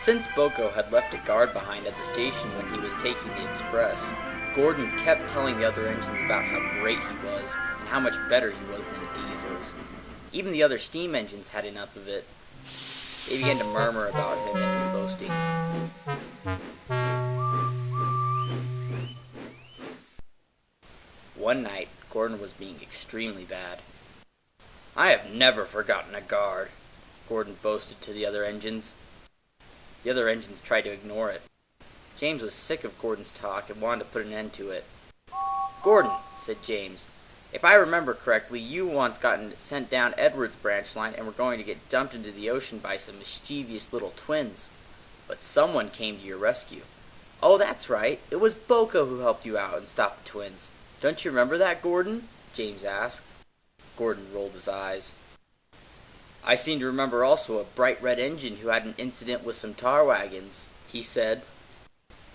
Since BoCo had left a guard behind at the station when he was taking the express, Gordon kept telling the other engines about how great he was and how much better he was than the diesels. Even the other steam engines had enough of it. They began to murmur about him and his boasting. One night, Gordon was being extremely bad. "I have never forgotten a guard," Gordon boasted to the other engines. The other engines tried to ignore it. James was sick of Gordon's talk and wanted to put an end to it. "Gordon," said James, "if I remember correctly, you once got sent down Edward's branch line and were going to get dumped into the ocean by some mischievous little twins. But someone came to your rescue." "Oh, that's right. It was BoCo who helped you out and stopped the twins. Don't you remember that, Gordon?" James asked. Gordon rolled his eyes. "I seem to remember also a bright red engine who had an incident with some tar wagons," he said.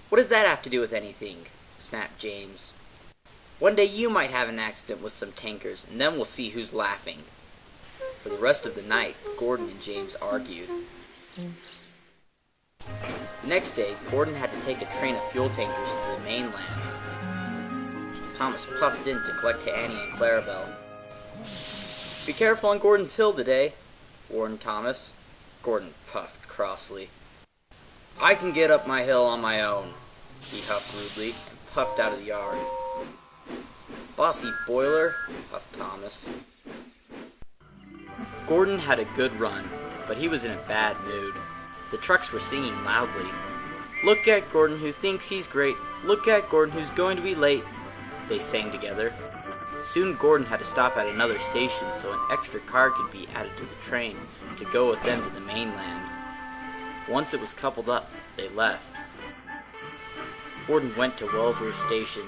"What does that have to do with anything?" snapped James. "One day you might have an accident with some tankers, and then we'll see who's laughing." For the rest of the night, Gordon and James argued. The next day, Gordon had to take a train of fuel tankers to the mainland. Thomas puffed in to collect Annie and Clarabelle. "Be careful on Gordon's Hill today," warned Thomas. Gordon puffed crossly. "I can get up my hill on my own," he huffed rudely, and puffed out of the yard. "Bossy boiler," huffed Thomas. Gordon had a good run, but he was in a bad mood. The trucks were singing loudly. "Look at Gordon who thinks he's great. Look at Gordon who's going to be late," they sang together. Soon Gordon had to stop at another station so an extra car could be added to the train to go with them to the mainland. Once it was coupled up, they left. Gordon went to Wellsworth station.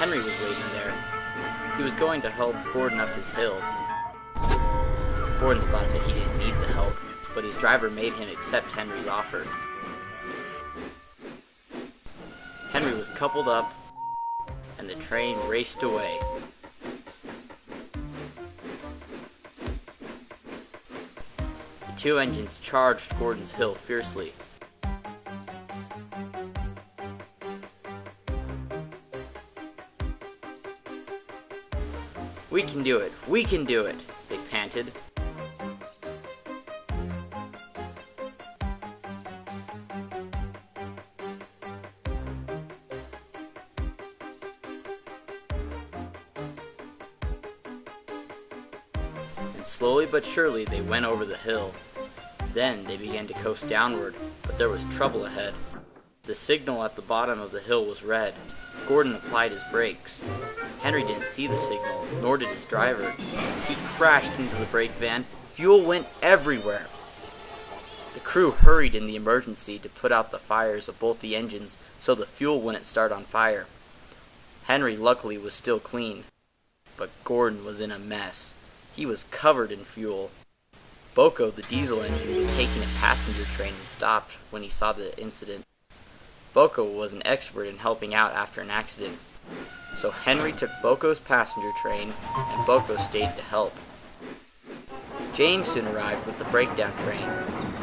Henry was waiting there. He was going to help Gordon up his hill. Gordon thought that he didn't need the help, but his driver made him accept Henry's offer. Henry was coupled up, and the train raced away. The two engines charged Gordon's hill fiercely. "We can do it! We can do it!" they panted. And slowly but surely they went over the hill. Then they began to coast downward, but there was trouble ahead. The signal at the bottom of the hill was red. Gordon applied his brakes. Henry didn't see the signal, nor did his driver. He crashed into the brake van. Fuel went everywhere. The crew hurried in the emergency to put out the fires of both the engines so the fuel wouldn't start on fire. Henry luckily was still clean, but Gordon was in a mess. He was covered in fuel. BoCo, the diesel engine, was taking a passenger train and stopped when he saw the incident. BoCo was an expert in helping out after an accident. So Henry took BoCo's passenger train, and BoCo stayed to help. James soon arrived with the breakdown train.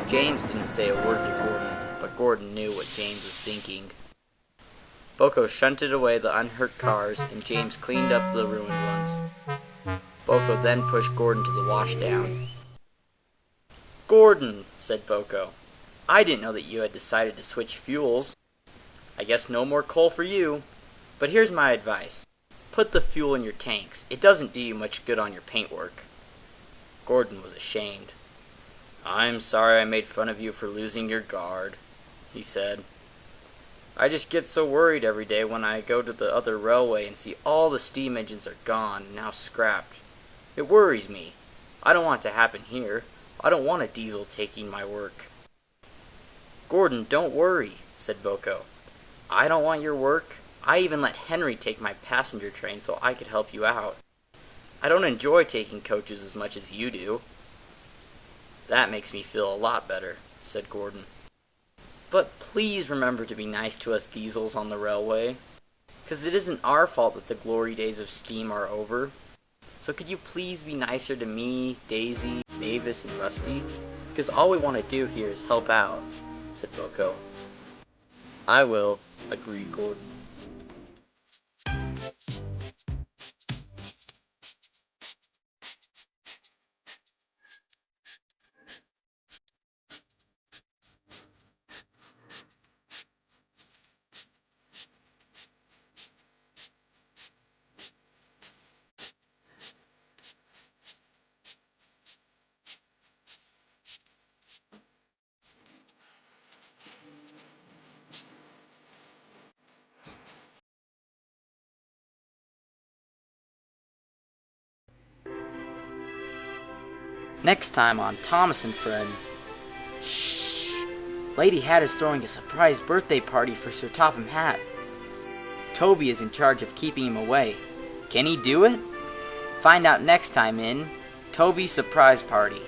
James didn't say a word to Gordon, but Gordon knew what James was thinking. BoCo shunted away the unhurt cars, and James cleaned up the ruined ones. BoCo then pushed Gordon to the washdown. "Gordon," said BoCo, "I didn't know that you had decided to switch fuels. I guess no more coal for you. But here's my advice. Put the fuel in your tanks. It doesn't do you much good on your paintwork." Gordon was ashamed. "I'm sorry I made fun of you for losing your guard," he said. "I just get so worried every day when I go to the other railway and see all the steam engines are gone and now scrapped. It worries me. I don't want it to happen here. I don't want a diesel taking my work." "Gordon, don't worry," said BoCo. "I don't want your work. I even let Henry take my passenger train so I could help you out. I don't enjoy taking coaches as much as you do." "That makes me feel a lot better," said Gordon. "But please remember to be nice to us diesels on the railway, 'cause it isn't our fault that the glory days of steam are over. So could you please be nicer to me, Daisy, Mavis and Rusty? Because all we want to do here is help out, said BoCo. I will, agreed Gordon. Next time on Thomas and Friends. Shh! Lady Hat is throwing a surprise birthday party for Sir Topham Hatt. Toby is in charge of keeping him away. Can he do it? Find out next time in Toby's Surprise Party.